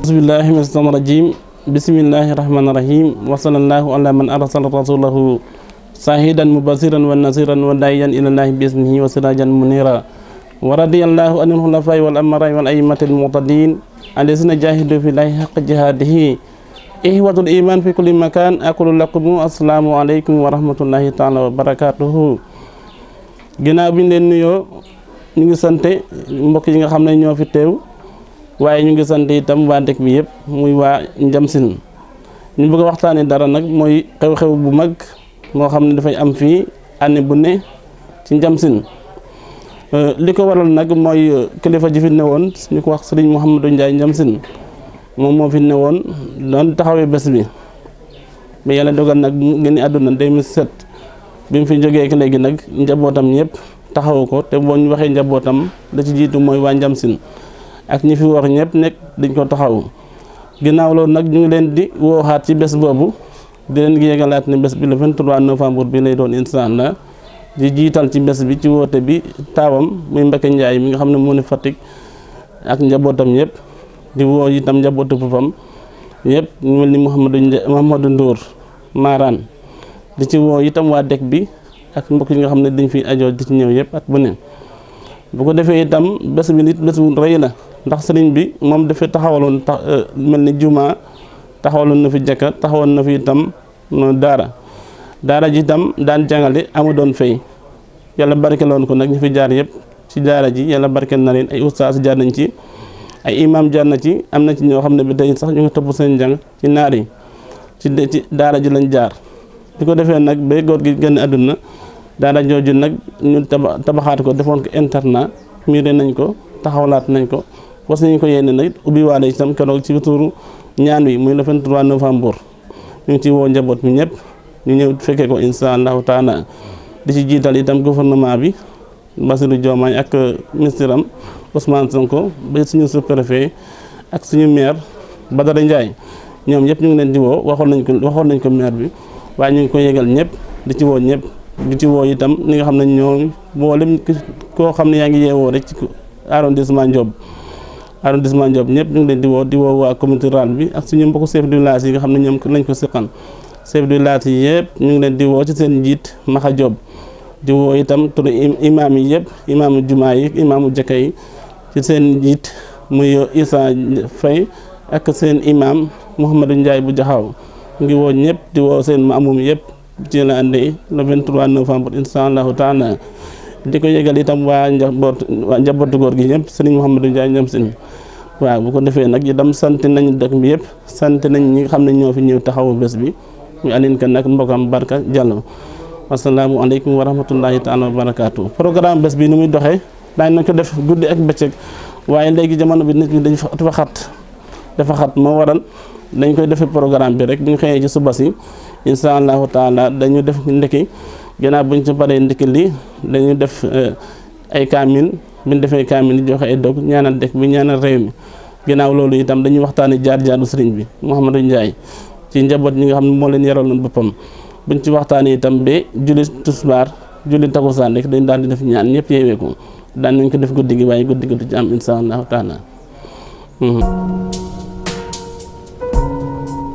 bismillahi mina shaytaani rajim bismillahi rahmaani rahim wa sallallahu ala man arsala rasulahu sahidan mubasiran wa nasiran wa da'iyan ilallahi bismihi wa sirajan munira wa radiyallahu anil khulafai wal amrai wal a'immatil muqtadin allazina jahidu fillahi haqqa jihadihi ihwatul iman fi kulli makan aqulu lakum assalamu alaykum wa rahmatullahi ta'ala wa barakatuhu. Ginnaaw bi ñu leen nuyoo ñu ngi sante mbokk yi nga xam ne ñoo fi teew waaye ñu ngi sant itam waa dëkk bi yëpp muy waa Ndiamsine ñu bëgg a waxtaanee dara nag mooy xew-xew bu mag moo xam ne dafay am fii année bu ne ci Ndiamsine li ko waral nag mooy kilifa ji fi newoon ñu ko wax Serigne Mouhamadou Ndiaye Ndiamsine moom moo fi newoon doon taxawee bés bi ba yàlla dogal nag mu génn àdduna 2007 bi mu fi jógee ak léegi nag njabootam ñëpp taxawu ko te boo ñu waxee njabootam la ci jiitu mooy waa Ndiamsine ak ñi fi wax ñëpp nekk dañ ko taxaw ginnaaw loolu nag ñu ngi leen di wooxaat ci bés boobu di leen yegalaat ne bés bi le 23 novembre bi lay doon incha allah di jiital ci bés bi ci woote bi taawam muy Mbacke Ndiaye mi nga xam ne moo ne Fatick ak njabootam ñëpp di woo itam njabootu boppam ñëpp ñu mel ni Mouhamadou Ndour Marane di ci woo itam waa dëkk bi ak mbokk yi nga xam ne dañ fi ajoo di ci ñëw yëpp at bu ne bu ko defee itam bés bi nit bés bu rëy la ndax sëriñ bi moom dafay taxawaloon mel ni juma taxawaloon na fi jàkka taxawaloon na fi itam daara ji itam daan jàngale amu doon fay yàlla barkeeloon ko nag ñu fi jaar yëpp ci daara ji yàlla barkeel na leen ay ustaas jaar nañ ci ay imam jaar na ci am na ci ñoo xam ne bi tey sax ñu ngi topp seen jàng ci naar yi ci daara ji lañ jaar di ko defee nag ba góor gi génn àdduna daara jooju nag ñu tabaxaat ko defoon ko internat miire nañ ko taxawlaat nañ ko was nañ ko yéene nag ubbi waale itam keroog ci turu ñaan wi muy le 23 novembre ñu ngi ci woo njaboot mi ñëpp ñu ñëw fekkee ko insha allahu taala di ci jiital itam gouvernement bi Bassirou Diomaye ak ministre am Ousmane Sonko ba suñu sous-préfet ak suñu maire Badara Ndiaye ñoom ñëpp ñu ngi leen di woo waxoon nañ ko maire bi waaye ñu ngi ko yégal ñëpp di ci woo ñëpp di ci woo itam ni nga xam ne ñoo mboolem koo xam ne yaa ngi yeewoo rek ci arrondissement Ndiob ñëpp ñu ngi leen di woo waa communauté rurale bi ak suñu mbokku chef de village yi nga xam ne ñoom lañ ko siqan chef de village yi yëpp ñu ngi leen di woo ci seen njiit Maxa Diop di woo itam turu imaam yi yëpp imaamu jumaa yi imaamu jëkka yi ci seen njiit muy Issa Faye ak seen imaam Mouhamadou Ndiaye bu Jaxaw ngi woo ñëpp di woo seen maamum yëpp ci la andi le 23 novembre insha allahu taala di ko yëgal itam waa njabootu góor gi ñëpp Serigne Mouhamadou Ndiaye Ndiamsine waaw bu ko defee nag itam sant nañ dëkk bi yëpp sant nañ ñi nga xam ne ñoo fi ñëw taxawu bés bi ñu Aline Kane nag mbokam Barka Diallo wasalaamu aleykum wa rahmatullahi taala wa barakaatu. programme bés bi ni muy doxee daañu nañ ko def guddi ak bëccëg waaye léegi jamono bi nit ñi dafa xat moo waral dañ koy defee programme bi rek bu ñu xëyee ci suba si insha allahu taala dañu def ndekki gannaaw buñ ci paree ndekki li dañu def ay kaamil buñ defee kaamil joxe ay dog ñaanal dëkk bi ñaanal réew mi gannaaw loolu itam dañuy waxtaane jaar-jaaru sëriñ bi Mouhamadou Ndiaye ci njaboot ñi nga xam ne moo leen yaraloon boppam buñ ci waxtaanee itam ba julli tisbaar julli takkusaan rek dañ daal di def ñaan ñëpp yeewee ko daan nañ ko def guddi gi waaye guddi gi du ci am insha allahu taala